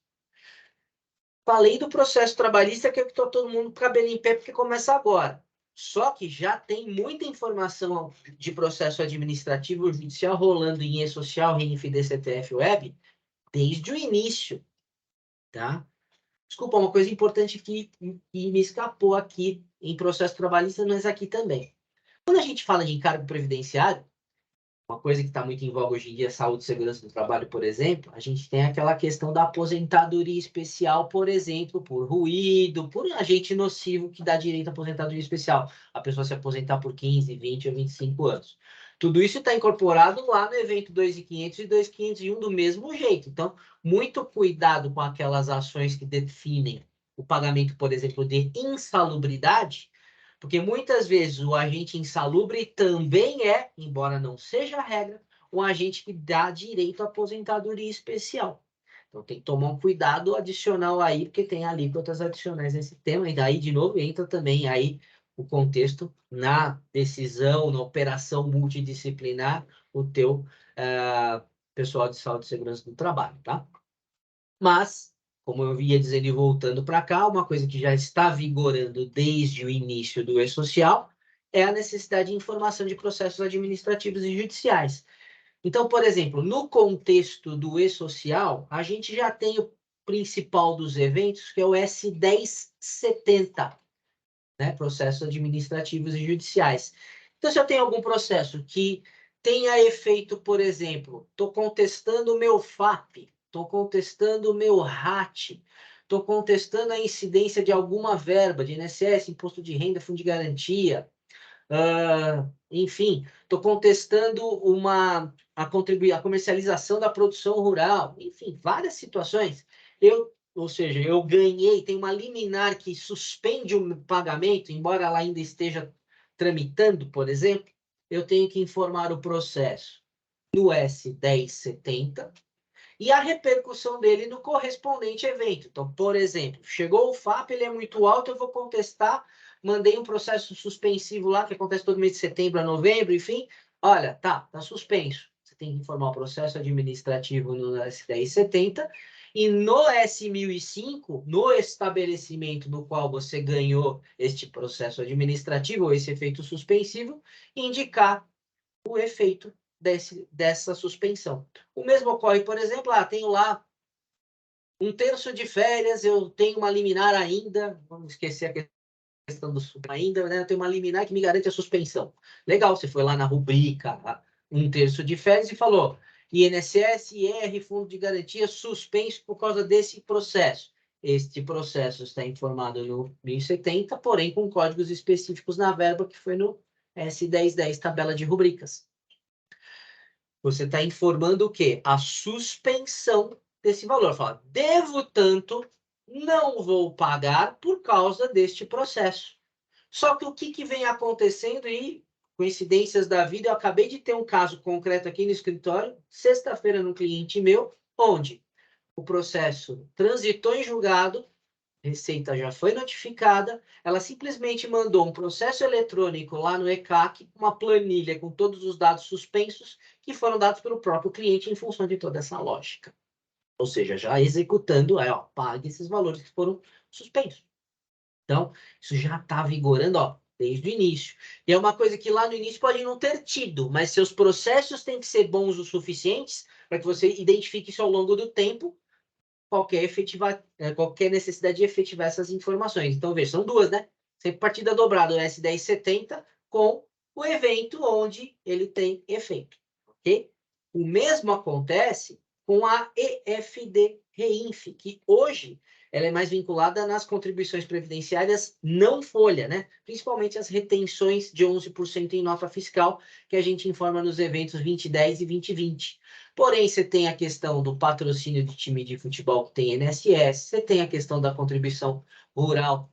Falei do processo trabalhista, que é que está todo mundo com o cabelo em pé, porque começa agora. Só que já tem muita informação de processo administrativo e judicial rolando em E-Social, RENF, DCTF Web, desde o início, tá? Desculpa, uma coisa importante que me escapou aqui em processo trabalhista, mas aqui também. Quando a gente fala de encargo previdenciário, uma coisa que está muito em voga hoje em dia, saúde e segurança do trabalho, por exemplo, a gente tem aquela questão da aposentadoria especial, por exemplo, por ruído, por agente nocivo que dá direito à aposentadoria especial. A pessoa se aposentar por 15, 20 ou 25 anos. Tudo isso está incorporado lá no evento 2.500 e 2.501 do mesmo jeito. Então, muito cuidado com aquelas ações que definem o pagamento, por exemplo, de insalubridade, porque muitas vezes o agente insalubre também é, embora não seja a regra, um agente que dá direito à aposentadoria especial. Então tem que tomar um cuidado adicional aí, porque tem alíquotas adicionais nesse tema, e daí, de novo, entra também aí o contexto na decisão, na operação multidisciplinar, o teu pessoal de saúde e segurança do trabalho, tá? Mas, como eu ia dizendo e voltando para cá, uma coisa que já está vigorando desde o início do E-Social é a necessidade de informação de processos administrativos e judiciais. Então, por exemplo, no contexto do E-Social, a gente já tem o principal dos eventos, que é o S1070, né? Processos administrativos e judiciais. Então, se eu tenho algum processo que tenha efeito, por exemplo, estou contestando o meu FAP, estou contestando o meu RAT, estou contestando a incidência de alguma verba de INSS, imposto de renda, fundo de garantia, enfim, estou contestando a comercialização da produção rural, enfim, várias situações. Ou seja, eu ganhei, tem uma liminar que suspende o pagamento, embora ela ainda esteja tramitando, por exemplo, eu tenho que informar o processo no S1070 e a repercussão dele no correspondente evento. Então, por exemplo, chegou o FAP, ele é muito alto, eu vou contestar, mandei um processo suspensivo lá, que acontece todo mês de setembro a novembro, enfim, olha, tá suspenso. Você tem que informar o processo administrativo no S1070 E no S1005, no estabelecimento no qual você ganhou este processo administrativo, ou esse efeito suspensivo, indicar o efeito dessa suspensão. O mesmo ocorre, por exemplo, tenho lá 1/3 de férias, eu tenho uma liminar ainda, vamos esquecer a questão do ainda, né? Eu tenho uma liminar que me garante a suspensão. Legal, você foi lá na rubrica 1/3 de férias e falou INSS, IR, Fundo de Garantia suspenso por causa desse processo. Este processo está informado no 1070, porém com códigos específicos na verba, que foi no S1010, tabela de rubricas. Você está informando o quê? A suspensão desse valor. Fala, devo tanto, não vou pagar por causa deste processo. Só que o que vem acontecendo, e coincidências da vida, eu acabei de ter um caso concreto aqui no escritório, sexta-feira, num cliente meu, onde o processo transitou em julgado, Receita já foi notificada, ela simplesmente mandou um processo eletrônico lá no ECAC, uma planilha com todos os dados suspensos que foram dados pelo próprio cliente em função de toda essa lógica. Ou seja, já executando, pague esses valores que foram suspensos. Então, isso já está vigorando, desde o início. E é uma coisa que lá no início pode não ter tido, mas seus processos têm que ser bons o suficientes para que você identifique isso ao longo do tempo, qualquer necessidade de efetivar essas informações. Então, veja, são duas, né? Sempre partida dobrada, o S1070 com o evento onde ele tem efeito, ok? O mesmo acontece com a EFD Reinf, que hoje ela é mais vinculada nas contribuições previdenciárias não folha, né? Principalmente as retenções de 11% em nota fiscal, que a gente informa nos eventos 2010 e 2020. Porém, você tem a questão do patrocínio de time de futebol que tem INSS, você tem a questão da contribuição rural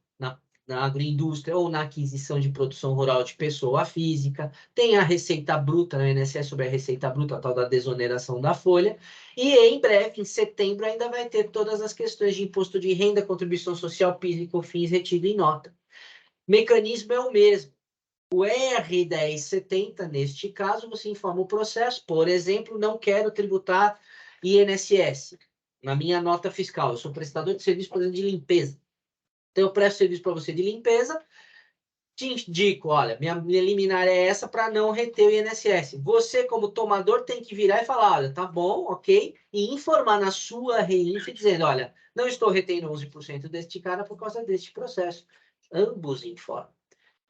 na agroindústria ou na aquisição de produção rural de pessoa física, tem a receita bruta no INSS sobre a receita bruta, a tal da desoneração da folha, e em breve, em setembro, ainda vai ter todas as questões de imposto de renda, contribuição social, PIS e COFINS retido em nota. O mecanismo é o mesmo. O R1070, neste caso, você informa o processo, por exemplo, não quero tributar INSS na minha nota fiscal. Eu sou prestador de serviço, por exemplo, de limpeza. Então, eu presto serviço para você de limpeza, te indico, olha, minha liminar é essa para não reter o INSS. Você, como tomador, tem que virar e falar, olha, tá bom, ok, e informar na sua REINF dizendo, olha, não estou retendo 11% deste cara por causa deste processo. Ambos informam.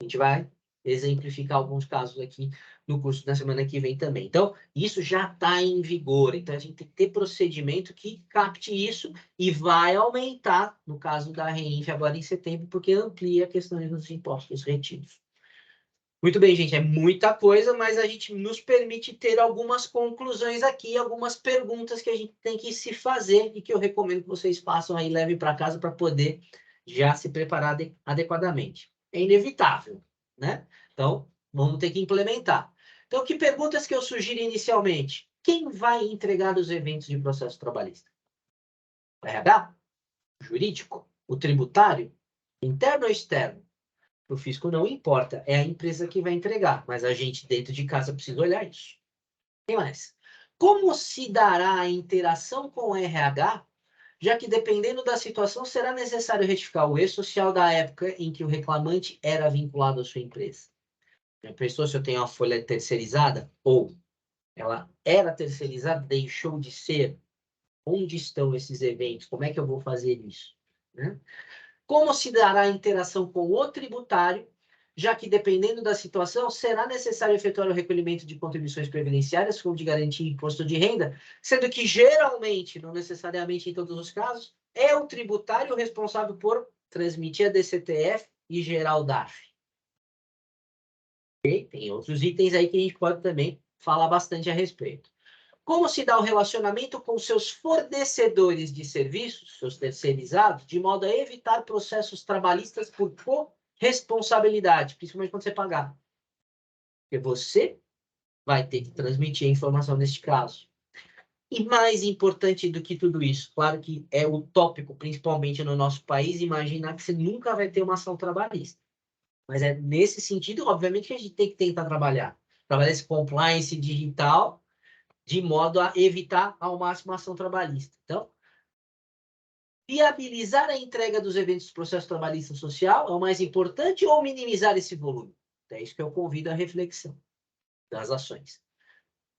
A gente vai exemplificar alguns casos aqui no curso da semana que vem também. Então, isso já está em vigor. Então, a gente tem que ter procedimento que capte isso e vai aumentar, no caso da REINF, agora em setembro, porque amplia a questão dos impostos retidos. Muito bem, gente, é muita coisa, mas a gente nos permite ter algumas conclusões aqui, algumas perguntas que a gente tem que se fazer e que eu recomendo que vocês façam aí, levem para casa para poder já se preparar adequadamente. É inevitável, né? Então, vamos ter que implementar. Então, que perguntas que eu sugiro inicialmente? Quem vai entregar os eventos de processo trabalhista? O RH? O jurídico? O tributário? Interno ou externo? Para o fisco não importa, é a empresa que vai entregar, mas a gente dentro de casa precisa olhar isso. Tem mais. Como se dará a interação com o RH, já que dependendo da situação será necessário retificar o e-social da época em que o reclamante era vinculado à sua empresa? Já pensou se eu tenho uma folha terceirizada ou ela era terceirizada, deixou de ser? Onde estão esses eventos? Como é que eu vou fazer isso? Né? Como se dará a interação com o tributário, já que, dependendo da situação, será necessário efetuar o recolhimento de contribuições previdenciárias, fundo de garantia e imposto de renda, sendo que, geralmente, não necessariamente em todos os casos, é o tributário responsável por transmitir a DCTF e gerar o DARF. Okay? Tem outros itens aí que a gente pode também falar bastante a respeito. Como se dá o relacionamento com seus fornecedores de serviços, seus terceirizados, de modo a evitar processos trabalhistas por corresponsabilidade, principalmente quando você pagar. Porque você vai ter que transmitir a informação neste caso. E mais importante do que tudo isso, claro que é utópico, principalmente no nosso país, imaginar que você nunca vai ter uma ação trabalhista. Mas é nesse sentido, obviamente, que a gente tem que tentar trabalhar esse compliance digital, de modo a evitar ao máximo a ação trabalhista. Então, Viabilizar a entrega dos eventos do processo trabalhista social é o mais importante ou minimizar esse volume? É isso que eu convido à reflexão das ações.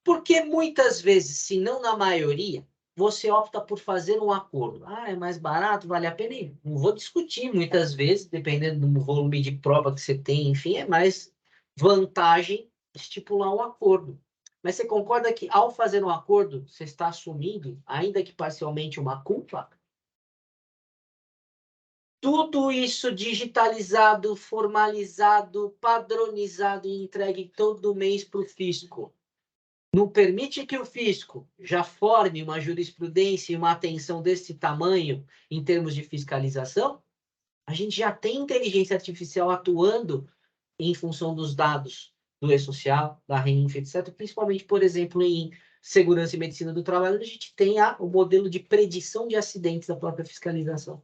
Porque muitas vezes, se não na maioria, você opta por fazer um acordo. Ah, é mais barato, vale a pena? Não vou discutir muitas vezes, dependendo do volume de prova que você tem, enfim, é mais vantagem estipular um acordo. Mas você concorda que, ao fazer um acordo, você está assumindo, ainda que parcialmente, uma culpa? Tudo isso digitalizado, formalizado, padronizado e entregue todo mês para o fisco. Não permite que o fisco já forme uma jurisprudência e uma atenção desse tamanho em termos de fiscalização? A gente já tem inteligência artificial atuando em função dos dados do E-Social, da REINF, etc., principalmente, por exemplo, em segurança e medicina do trabalho, onde a gente tem o modelo de predição de acidentes da própria fiscalização.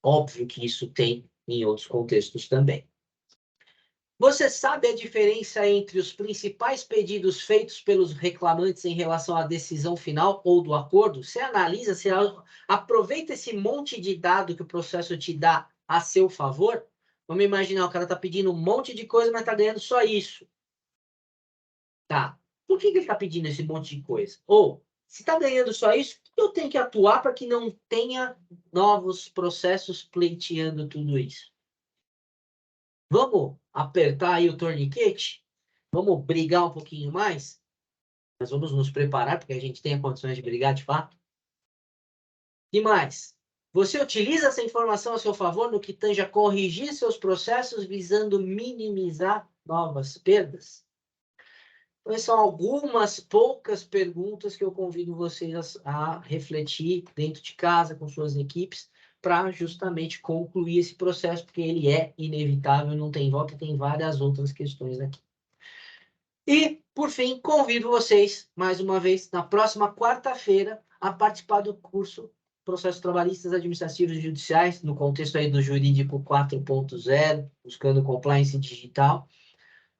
Óbvio que isso tem em outros contextos também. Você sabe a diferença entre os principais pedidos feitos pelos reclamantes em relação à decisão final ou do acordo? Você analisa, você aproveita esse monte de dado que o processo te dá a seu favor? Vamos imaginar, o cara está pedindo um monte de coisa, mas está ganhando só isso. Tá. Por que ele está pedindo esse monte de coisa? Ou, se está ganhando só isso, eu tenho que atuar para que não tenha novos processos pleiteando tudo isso? Vamos apertar aí o torniquete? Vamos brigar um pouquinho mais? Nós vamos nos preparar, porque a gente tem condições de brigar de fato. E mais? Você utiliza essa informação a seu favor no que tange a corrigir seus processos visando minimizar novas perdas? Então, essas são algumas poucas perguntas que eu convido vocês a refletir dentro de casa, com suas equipes, para justamente concluir esse processo, porque ele é inevitável, não tem volta, tem várias outras questões aqui. E, por fim, convido vocês, mais uma vez, na próxima quarta-feira, a participar do curso Processos Trabalhistas Administrativos e Judiciais, no contexto aí do Jurídico 4.0, buscando compliance digital,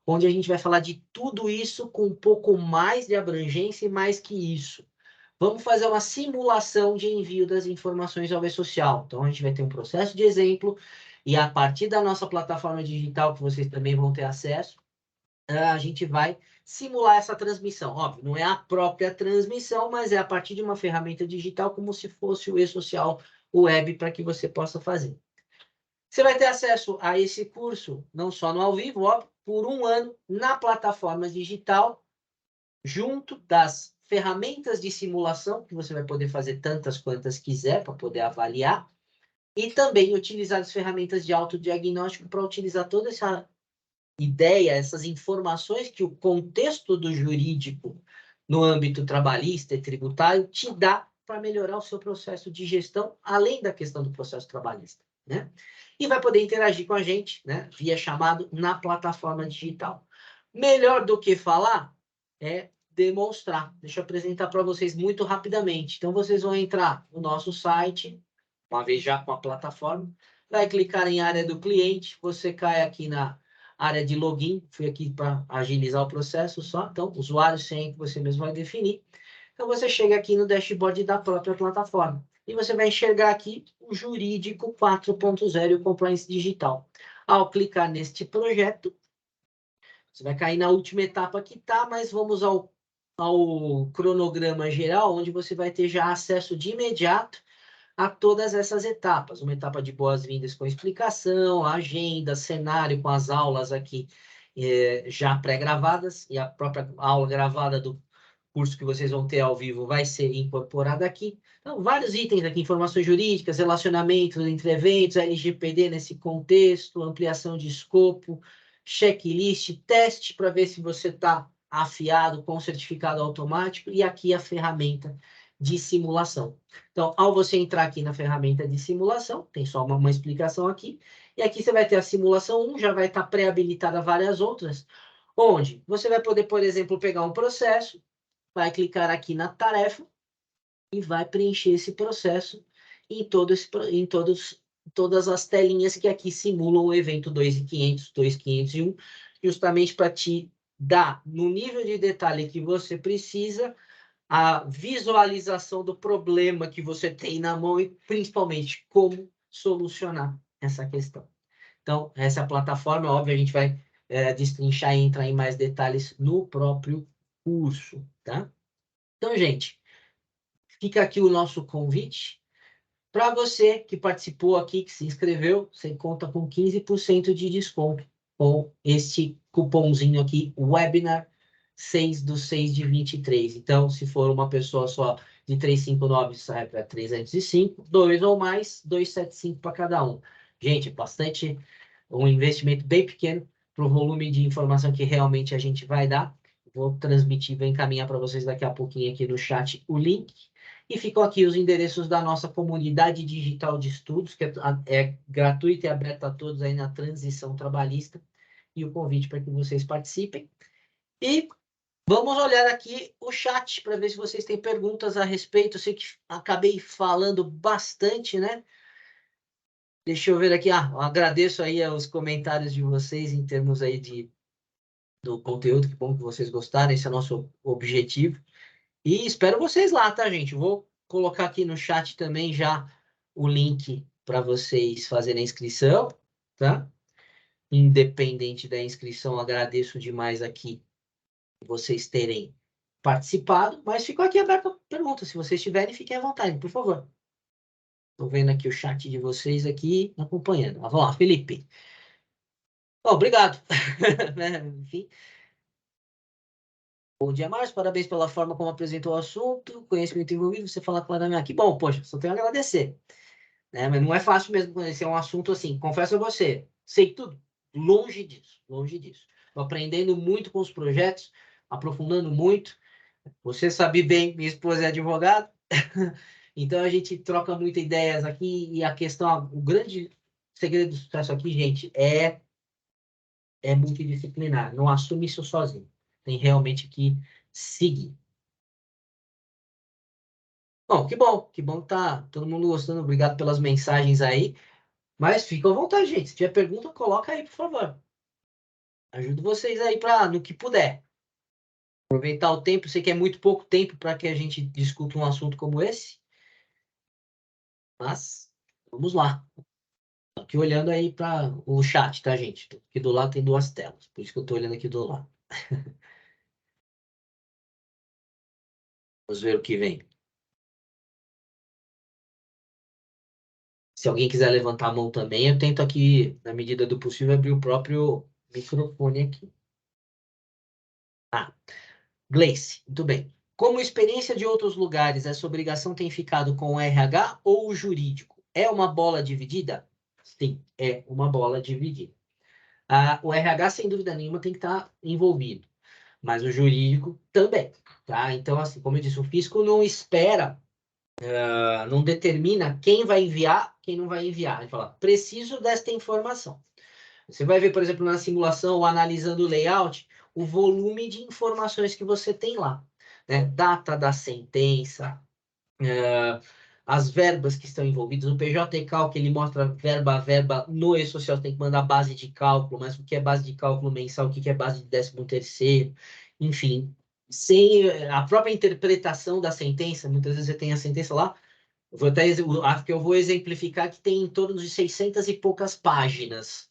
onde a gente vai falar de tudo isso com um pouco mais de abrangência e mais que isso. Vamos fazer uma simulação de envio das informações ao E-Social. Então, a gente vai ter um processo de exemplo e, a partir da nossa plataforma digital, que vocês também vão ter acesso, a gente vai simular essa transmissão. Óbvio, não é a própria transmissão, mas é a partir de uma ferramenta digital, como se fosse o E-Social web, para que você possa fazer. Você vai ter acesso a esse curso, não só no ao vivo, óbvio, por 1 ano, na plataforma digital, junto das ferramentas de simulação, que você vai poder fazer tantas quantas quiser, para poder avaliar, e também utilizar as ferramentas de autodiagnóstico para utilizar toda essa ideia, essas informações que o contexto do jurídico no âmbito trabalhista e tributário te dá para melhorar o seu processo de gestão, além da questão do processo trabalhista, né? E vai poder interagir com a gente, né, via chamado na plataforma digital. Melhor do que falar é demonstrar. Deixa eu apresentar para vocês muito rapidamente. Então, vocês vão entrar no nosso site, uma vez já com a plataforma, vai clicar em área do cliente, você cai aqui na área de login, fui aqui para agilizar o processo só, então, usuário, senha que você mesmo vai definir. Então, você chega aqui no dashboard da própria plataforma e você vai enxergar aqui o Jurídico 4.0 e o Compliance Digital. Ao clicar neste projeto, você vai cair na última etapa que está, mas vamos ao cronograma geral, onde você vai ter já acesso de imediato a todas essas etapas. Uma etapa de boas-vindas com explicação, agenda, cenário com as aulas aqui já pré-gravadas, e a própria aula gravada do curso que vocês vão ter ao vivo vai ser incorporada aqui. Então, vários itens aqui, informações jurídicas, relacionamentos entre eventos, LGPD nesse contexto, ampliação de escopo, checklist, teste para ver se você está afiado com certificado automático, e aqui a ferramenta de simulação. Então, ao você entrar aqui na ferramenta de simulação, tem só uma explicação aqui, e aqui você vai ter a simulação 1, já vai estar pré-habilitada várias outras, onde você vai poder, por exemplo, pegar um processo, vai clicar aqui na tarefa e vai preencher esse processo em todas as telinhas que aqui simulam o evento 2.500, 2.501, justamente para te dar, no nível de detalhe que você precisa, a visualização do problema que você tem na mão e, principalmente, como solucionar essa questão. Então, essa plataforma, óbvio, a gente vai destrinchar e entrar em mais detalhes no próprio curso, tá? Então, gente, fica aqui o nosso convite. Para você que participou aqui, que se inscreveu, você conta com 15% de desconto com este cupomzinho aqui, Webinar 6/6 de 23. Então, se for uma pessoa só de 359, sai para 305, 2 ou mais, 275 para cada um. Gente, bastante, um investimento bem pequeno para o volume de informação que realmente a gente vai dar. Vou transmitir, vou encaminhar para vocês daqui a pouquinho aqui no chat o link. E ficam aqui os endereços da nossa comunidade digital de estudos, que é gratuita e aberta a todos aí na transição trabalhista, e o convite para que vocês participem. E vamos olhar aqui o chat para ver se vocês têm perguntas a respeito. Eu sei que acabei falando bastante, né? Deixa eu ver aqui. Eu agradeço aí os comentários de vocês em termos aí do conteúdo. Que bom que vocês gostaram. Esse é o nosso objetivo. E espero vocês lá, tá, gente? Vou colocar aqui no chat também já o link para vocês fazerem a inscrição, tá? Independente da inscrição, agradeço demais aqui vocês terem participado, mas ficou aqui aberto a pergunta. Se vocês tiverem, fiquem à vontade, por favor. Estou vendo aqui o chat de vocês aqui, acompanhando. Vamos lá, Felipe. Bom, obrigado. Enfim. Bom dia, Márcio. Parabéns pela forma como apresentou o assunto. Conhecimento envolvido, você fala claramente aqui. Bom, poxa, só tenho a agradecer. Né? Mas não é fácil mesmo conhecer um assunto assim. Confesso a você, sei tudo. Longe disso, longe disso. Estou aprendendo muito com os projetos, aprofundando muito. Você sabe bem, minha esposa é advogada. Então a gente troca muitas ideias aqui e a questão, o grande segredo do sucesso aqui, gente, é multidisciplinar. Não assume isso sozinho. Tem realmente que seguir. Bom, que bom que tá todo mundo gostando. Obrigado pelas mensagens aí. Mas fica à vontade, gente. Se tiver pergunta, coloca aí, por favor. Ajudo vocês aí para no que puder. Aproveitar o tempo. Sei que é muito pouco tempo para que a gente discuta um assunto como esse. Mas vamos lá. Tô aqui olhando aí para o chat, tá, gente? Aqui do lado tem duas telas. Por isso que eu estou olhando aqui do lado. Vamos ver o que vem. Se alguém quiser levantar a mão também, eu tento aqui, na medida do possível, abrir o próprio microfone aqui. Gleice, muito bem. Como experiência de outros lugares, essa obrigação tem ficado com o RH ou o jurídico? É uma bola dividida? Sim, é uma bola dividida. O RH, sem dúvida nenhuma, tem que estar envolvido, mas o jurídico também, tá? Então, assim, como eu disse, o fisco não espera, não determina quem vai enviar, quem não vai enviar. Ele fala, preciso desta informação. Você vai ver, por exemplo, na simulação ou analisando o layout, o volume de informações que você tem lá, né? Data da sentença, as verbas que estão envolvidas. O PJ Calc, ele mostra verba a verba. No E-Social você tem que mandar base de cálculo, mas o que é base de cálculo mensal, o que é base de 13º, enfim. Sem a própria interpretação da sentença, muitas vezes você tem a sentença lá, acho que eu vou exemplificar que tem em torno de 600 e poucas páginas,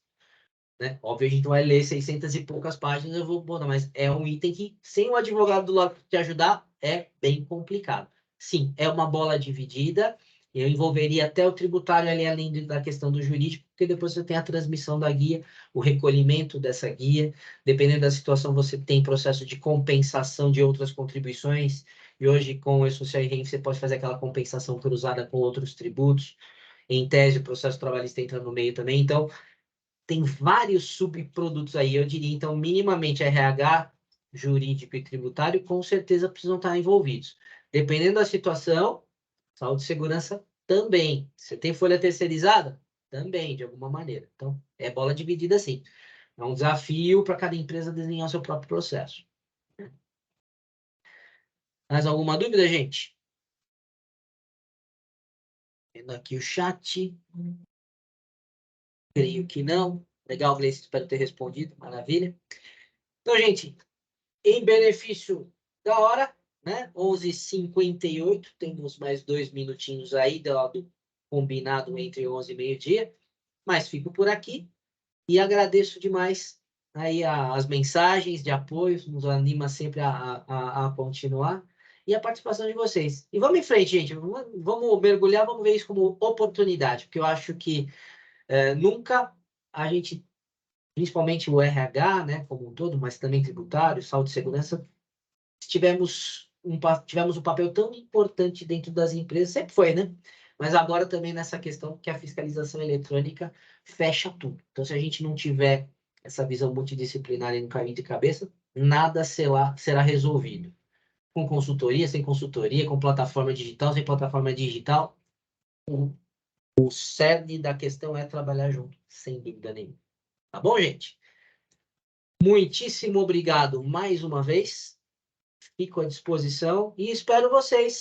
né? Óbvio, a gente vai ler 600 e poucas páginas, eu vou botar, mas é um item que, sem o advogado do lado te ajudar, é bem complicado. Sim, é uma bola dividida, eu envolveria até o tributário ali, além da questão do jurídico, porque depois você tem a transmissão da guia, o recolhimento dessa guia, dependendo da situação, você tem processo de compensação de outras contribuições, e hoje, com o E-Social e REN, você pode fazer aquela compensação cruzada com outros tributos, em tese, o processo trabalhista entra no meio também, então, tem vários subprodutos aí, eu diria, então, minimamente RH, jurídico e tributário, com certeza precisam estar envolvidos. Dependendo da situação, saúde e segurança também. Você tem folha terceirizada? Também, de alguma maneira. Então, é bola dividida sim. É um desafio para cada empresa desenhar o seu próprio processo. Mais alguma dúvida, gente? Vendo aqui o chat. Creio que não. Legal, Gleice, espero ter respondido. Maravilha. Então, gente, em benefício da hora, né? 11h58, temos mais 2 minutinhos aí do combinado entre 11 e meio-dia, mas fico por aqui e agradeço demais aí as mensagens de apoio, nos anima sempre a continuar, e a participação de vocês. E vamos em frente, gente, vamos mergulhar, vamos ver isso como oportunidade, porque eu acho que nunca a gente, principalmente o RH, né, como um todo, mas também tributário, saúde e segurança, tivemos um papel tão importante dentro das empresas, sempre foi, né? Mas agora também nessa questão que a fiscalização eletrônica fecha tudo. Então, se a gente não tiver essa visão multidisciplinar no caminho de cabeça, nada será resolvido. Com consultoria, sem consultoria, com plataforma digital, sem plataforma digital, o cerne da questão é trabalhar junto, sem dúvida nenhuma. Tá bom, gente? Muitíssimo obrigado mais uma vez. Fico à disposição e espero vocês